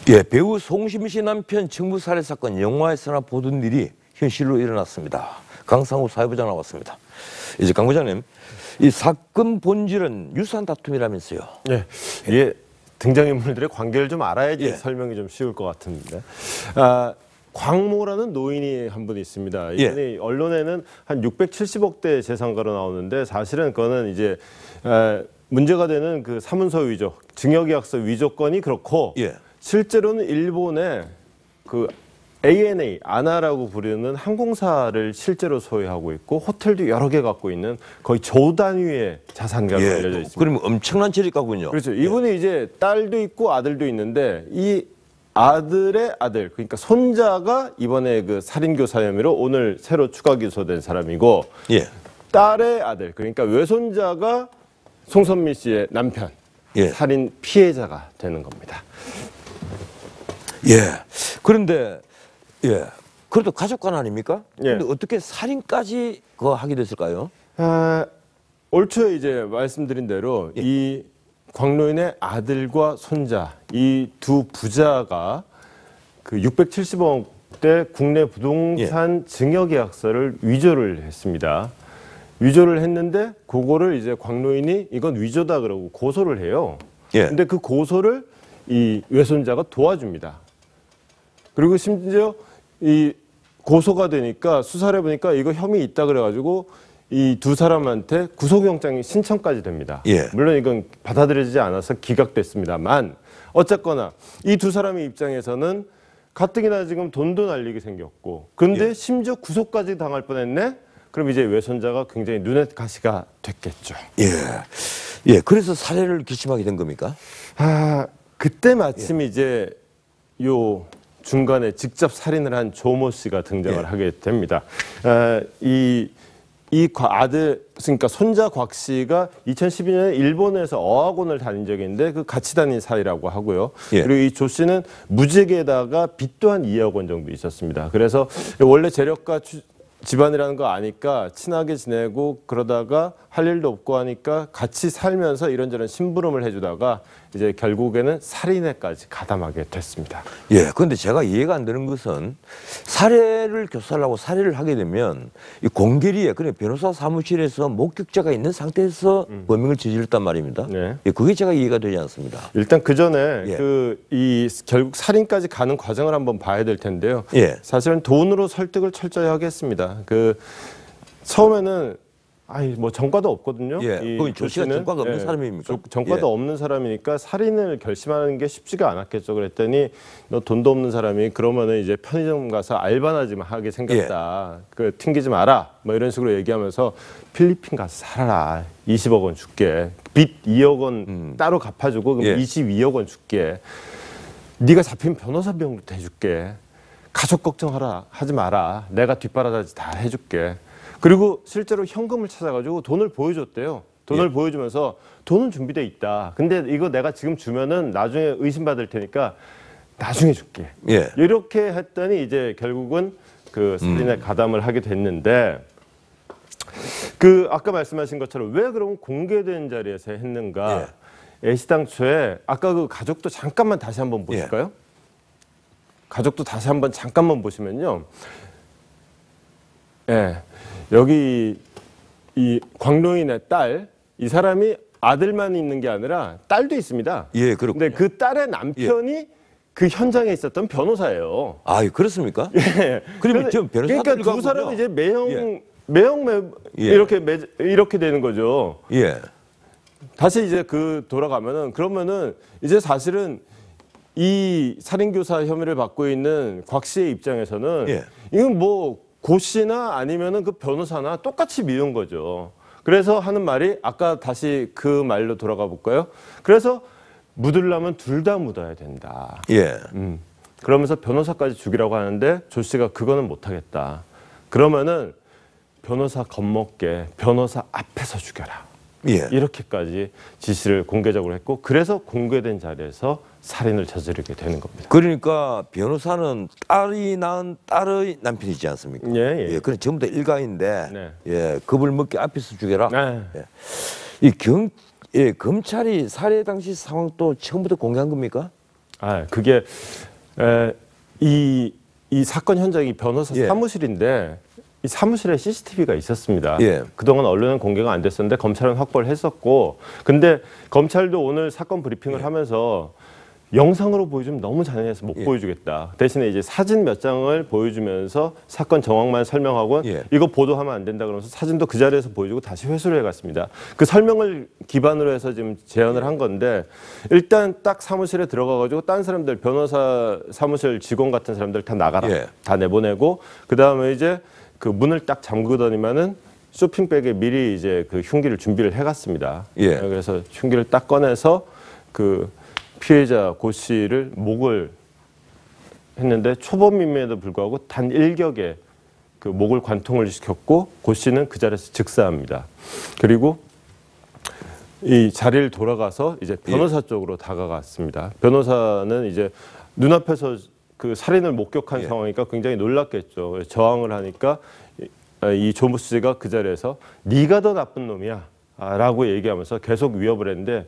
예, 배우 송심 씨 남편 청부 살해 사건 영화에서나 보던 일이 현실로 일어났습니다. 강상우 사회부장 나왔습니다. 이제 강 부장님, 이 사건 본질은 유산 다툼이라면서요? 예, 이게 등장인물들의 관계를 좀 알아야지 예. 설명이 좀 쉬울 것 같은데. 광모라는 노인이 한 분이 있습니다. 이분이 언론에는 한 670억대 재산가로 나오는데 사실은 그거는 이제 문제가 되는 그 사문서 위조, 증여계약서 위조건이 그렇고 실제로는 일본의 그 ANA, 아나라고 부르는 항공사를 실제로 소유하고 있고 호텔도 여러 개 갖고 있는 거의 조 단위의 자산가로 알려져 있습니다. 그러면 엄청난 재력가군요. 그렇죠. 이분이 이제 딸도 있고 아들도 있는데 이 아들의 아들, 그러니까 손자가 이번에 그 살인교사 혐의로 오늘 새로 추가 기소된 사람이고 딸의 아들, 그러니까 외손자가 송선미 씨의 남편, 살인 피해자가 되는 겁니다. 그런데 그래도 가족관 아닙니까? 근데 어떻게 살인까지 하게 됐을까요? 올 초에 이제 말씀드린 대로 이 광노인의 아들과 손자 이 두 부자가 그 670억대 국내 부동산 증여계약서를 위조를 했습니다. 위조를 했는데 그거를 이제 광노인이 이건 위조다 그러고 고소를 해요. 근데 그 고소를 이 외손자가 도와줍니다. 그리고 심지어 이 고소가 되니까 수사를 해보니까 이거 혐의 있다 그래가지고 이 두 사람한테 구속영장이 신청까지 됩니다. 물론 이건 받아들여지지 않아서 기각됐습니다만 어쨌거나 이 두 사람의 입장에서는 가뜩이나 지금 돈도 날리게 생겼고 근데 심지어 구속까지 당할 뻔했네? 그럼 이제 외손자가 굉장히 눈에 가시가 됐겠죠. 그래서 살해를 결심하게 된 겁니까? 그때 마침 이제 요 중간에 직접 살인을 한 조모 씨가 등장을 하게 됩니다. 이 아들, 그러니까 손자 곽 씨가 2012년에 일본에서 어학원을 다닌 적이 있는데 그 같이 다닌 사이라고 하고요. 그리고 이 조 씨는 무직에다가 빚도 한 2억 원 정도 있었습니다. 그래서 원래 재력가 집안이라는 거 아니까 친하게 지내고 그러다가 할 일도 없고 하니까 같이 살면서 이런저런 심부름을 해주다가 이제 결국에는 살인에까지 가담하게 됐습니다. 그런데 제가 이해가 안 되는 것은 살해를 교사하고 살해를 하게 되면 이 공개리에 그냥 변호사 사무실에서 목격자가 있는 상태에서 범행을 저질렀단 말입니다. 그게 제가 이해가 되지 않습니다. 일단 그 전에 결국 살인까지 가는 과정을 한번 봐야 될 텐데요. 사실은 돈으로 설득을 철저히 하겠습니다. 처음에는 뭐 전과도 없거든요. 거기 조 씨가 전과가 없는 사람입니까? 전과도 없는 사람이니까 살인을 결심하는 게 쉽지가 않았겠죠. 그랬더니 너 돈도 없는 사람이 그러면은 이제 편의점 가서 알바나 좀 하게 생겼다. 그 튕기지 마라. 뭐 이런 식으로 얘기하면서 필리핀 가서 살아라. 20억 원 줄게. 빚 2억 원 따로 갚아주고 그럼 22억 원 줄게. 네가 잡힌 변호사 비용도 대줄게. 가족 걱정하지 마라. 내가 뒷바라지 다 해줄게. 그리고 실제로 현금을 찾아가지고 돈을 보여줬대요. 돈을 보여주면서 돈은 준비돼 있다. 근데 이거 내가 지금 주면은 나중에 의심받을 테니까 나중에 줄게. 이렇게 했더니 이제 결국은 그 살인에 가담을 하게 됐는데 그 아까 말씀하신 것처럼 왜 그럼 공개된 자리에서 했는가? 애시당초에 아까 그 가족도 잠깐만 다시 한번 보실까요? 가족도 다시 한번 잠깐만 보시면요. 여기 이 광노인의 딸, 이 사람이 아들만 있는 게 아니라 딸도 있습니다. 그런데 그 딸의 남편이 그 현장에 있었던 변호사예요. 그렇습니까? 그러면 좀 변호사 그러니까 두 사람이 이제 매형 이렇게 되는 거죠. 다시 이제 돌아가면은 그러면은 이제 사실은 이 살인교사 혐의를 받고 있는 곽 씨의 입장에서는 이건 뭐 고 씨나 아니면은 그 변호사나 똑같이 미운 거죠. 그래서 하는 말이 아까 다시 그 말로 돌아가 볼까요? 그래서 묻으려면 둘 다 묻어야 된다. 그러면서 변호사까지 죽이라고 하는데 조 씨가 그거는 못하겠다. 그러면은 변호사 겁먹게 변호사 앞에서 죽여라. 이렇게까지 지시를 공개적으로 했고 그래서 공개된 자리에서 살인을 저지르게 되는 겁니다. 그러니까 변호사는 딸이 낳은 딸의 남편이지 않습니까? 그건 전부 다 일가인데 겁을 먹게 앞에서 죽여라. 검찰이 살해 당시 상황 또 처음부터 공개한 겁니까? 그게 이 사건 현장이 변호사 예. 사무실인데 이 사무실에 CCTV가 있었습니다. 예. 그동안 언론은 공개가 안 됐었는데 검찰은 확보를 했었고, 근데 검찰도 오늘 사건 브리핑을 하면서 영상으로 보여주면 너무 잔인해서 못 보여주겠다. 대신에 이제 사진 몇 장을 보여주면서 사건 정황만 설명하고 이거 보도하면 안 된다 그러면서 사진도 그 자리에서 보여주고 다시 회수를 해갔습니다. 그 설명을 기반으로 해서 지금 제안을 한 건데, 일단 딱 사무실에 들어가가지고 딴 사람들, 변호사 사무실 직원 같은 사람들 다 나가라. 다 내보내고, 그 다음에 이제 그 문을 딱 잠그더니만은 쇼핑백에 미리 이제 그 흉기를 준비를 해갔습니다. 그래서 흉기를 딱 꺼내서 그 피해자 고 씨를 목을 했는데 초범임에도 불구하고 단 일격에 그 목을 관통을 시켰고 고 씨는 그 자리에서 즉사합니다. 그리고 이 자리를 돌아가서 이제 변호사 쪽으로 다가갔습니다. 변호사는 이제 눈앞에서 그 살인을 목격한 상황이니까 굉장히 놀랐겠죠. 저항을 하니까 이 조모 씨가 그 자리에서 네가 더 나쁜 놈이야 라고 얘기하면서 계속 위협을 했는데,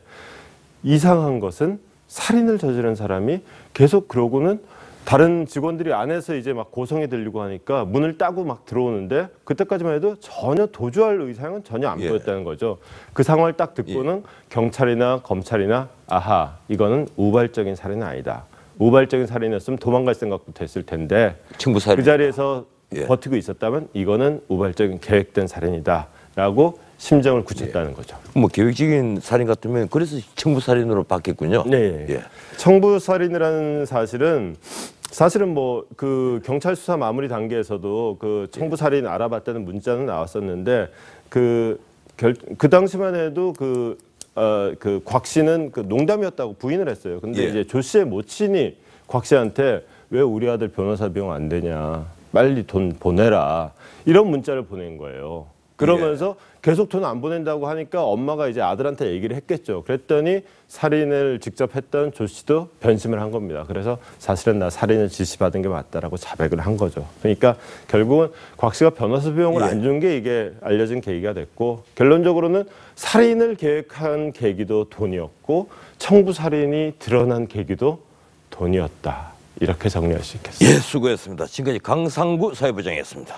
이상한 것은 살인을 저지른 사람이 계속 그러고는 다른 직원들이 안에서 이제 막 고성이 들리고 하니까 문을 따고 막 들어오는데, 그때까지만 해도 전혀 도주할 의상은 전혀 안 보였다는 거죠. 그 상황을 딱 듣고는 경찰이나 검찰이나 아하, 이거는 우발적인 살인은 아니다. 우발적인 살인이었으면 도망갈 생각부터 했을 텐데 그 자리에서 버티고 있었다면 이거는 우발적인 계획된 살인이다라고 심정을 굳혔다는 거죠. 뭐 계획적인 살인 같으면 그래서 청부살인으로 바뀌었군요. 네. 청부살인이라는 사실은 뭐 그 경찰 수사 마무리 단계에서도 그 청부살인 알아봤다는 문자는 나왔었는데 그 당시만 해도 그 곽 씨는 그 농담이었다고 부인을 했어요. 근데 이제 조 씨의 모친이 곽 씨한테 왜 우리 아들 변호사 비용 안 되냐, 빨리 돈 보내라, 이런 문자를 보낸 거예요. 그러면서 계속 돈 안 보낸다고 하니까 엄마가 이제 아들한테 얘기를 했겠죠. 그랬더니 살인을 직접 했던 조 씨도 변심을 한 겁니다. 그래서 사실은 나 살인을 지시받은 게 맞다라고 자백을 한 거죠. 그러니까 결국은 곽 씨가 변호사 비용을 안 준 게 이게 알려진 계기가 됐고, 결론적으로는 살인을 계획한 계기도 돈이었고 청부살인이 드러난 계기도 돈이었다. 이렇게 정리할 수 있겠습니다. 수고했습니다. 지금까지 강상구 사회부장이었습니다.